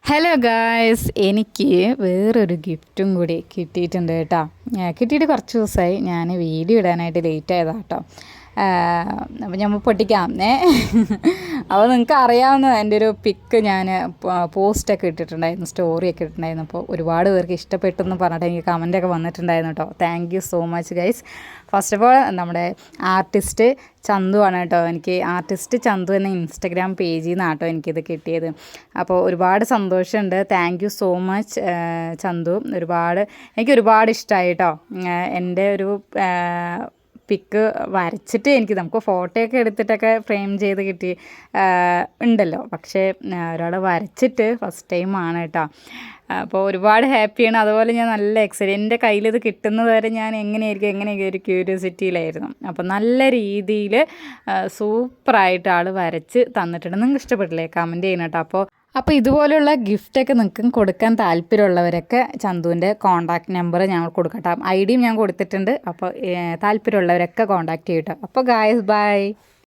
Hello guys, എനിക്ക് വേറൊരു ഗിഫ്റ്റും കൂടി കിട്ടിയിട്ടുണ്ട് കേട്ടോ. കിട്ടിയിട്ട് കുറച്ച് ദിവസമായി. ഞാൻ വീഡിയോ ഇടാനായിട്ട് ലേറ്റ് ആയതാണ് കേട്ടോ. അപ്പോൾ നമ്മൾ പൊട്ടിക്കാം. അപ്പോൾ നിങ്ങൾക്ക് അറിയാവുന്ന എൻ്റെ ഒരു പിക്ക് ഞാൻ പോസ്റ്റൊക്കെ ഇട്ടിട്ടുണ്ടായിരുന്നു, സ്റ്റോറിയൊക്കെ ഇട്ടിട്ടുണ്ടായിരുന്നു. അപ്പോൾ ഒരുപാട് പേർക്ക് ഇഷ്ടപ്പെട്ടു എന്ന് പറഞ്ഞിട്ട് എനിക്ക് കമൻറ്റൊക്കെ വന്നിട്ടുണ്ടായിരുന്നു കേട്ടോ. Thank you so much guys. First of all നമ്മുടെ ആർട്ടിസ്റ്റ് ചന്തു ആണ് കേട്ടോ. എനിക്ക് ആർട്ടിസ്റ്റ് ചന്തു എന്ന ഇൻസ്റ്റഗ്രാം പേജിൽ നിന്നാണ് കേട്ടോ എനിക്കിത് കിട്ടിയത്. അപ്പോൾ ഒരുപാട് സന്തോഷമുണ്ട്. Thank you so much Chandu. എനിക്ക് ഒരുപാട് ഇഷ്ടമായി കേട്ടോ. എൻ്റെ ഒരു പിക്ക് വരച്ചിട്ട് നമുക്ക് ഫോട്ടോയൊക്കെ എടുത്തിട്ടൊക്കെ ഫ്രെയിം ചെയ്ത് കിട്ടി ഉണ്ടല്ലോ, പക്ഷേ ഒരാൾ വരച്ചിട്ട് ഫസ്റ്റ് ടൈമാണ് കേട്ടോ. അപ്പോൾ ഒരുപാട് ഹാപ്പിയാണ്. അതുപോലെ ഞാൻ നല്ല എൻ്റെ കയ്യിലിത് കിട്ടുന്നത് വരെ ഞാൻ എങ്ങനെയൊക്കെ ഒരു ക്യൂരിയോസിറ്റിയിലായിരുന്നു. അപ്പോൾ നല്ല രീതിയിൽ സൂപ്പറായിട്ട് ആൾ വരച്ച് തന്നിട്ടുണ്ട്. നിങ്ങൾക്ക് ഇഷ്ടപ്പെട്ടില്ലേ? കമൻറ്റ് ചെയ്യണം കേട്ടോ. അപ്പോൾ ഇതുപോലെയുള്ള ഗിഫ്റ്റൊക്കെ നിങ്ങൾക്ക് കൊടുക്കാൻ താല്പര്യമുള്ളവരൊക്കെ ചന്തുവിൻ്റെ കോൺടാക്റ്റ് നമ്പർ ഞങ്ങൾ കൊടുക്കട്ടെ. ഐഡിയും ഞാൻ കൊടുത്തിട്ടുണ്ട്. അപ്പോൾ താല്പര്യമുള്ളവരൊക്കെ കോൺടാക്റ്റ് ചെയ്യട്ടോ. അപ്പോൾ ഗായ്സ്, ബൈ.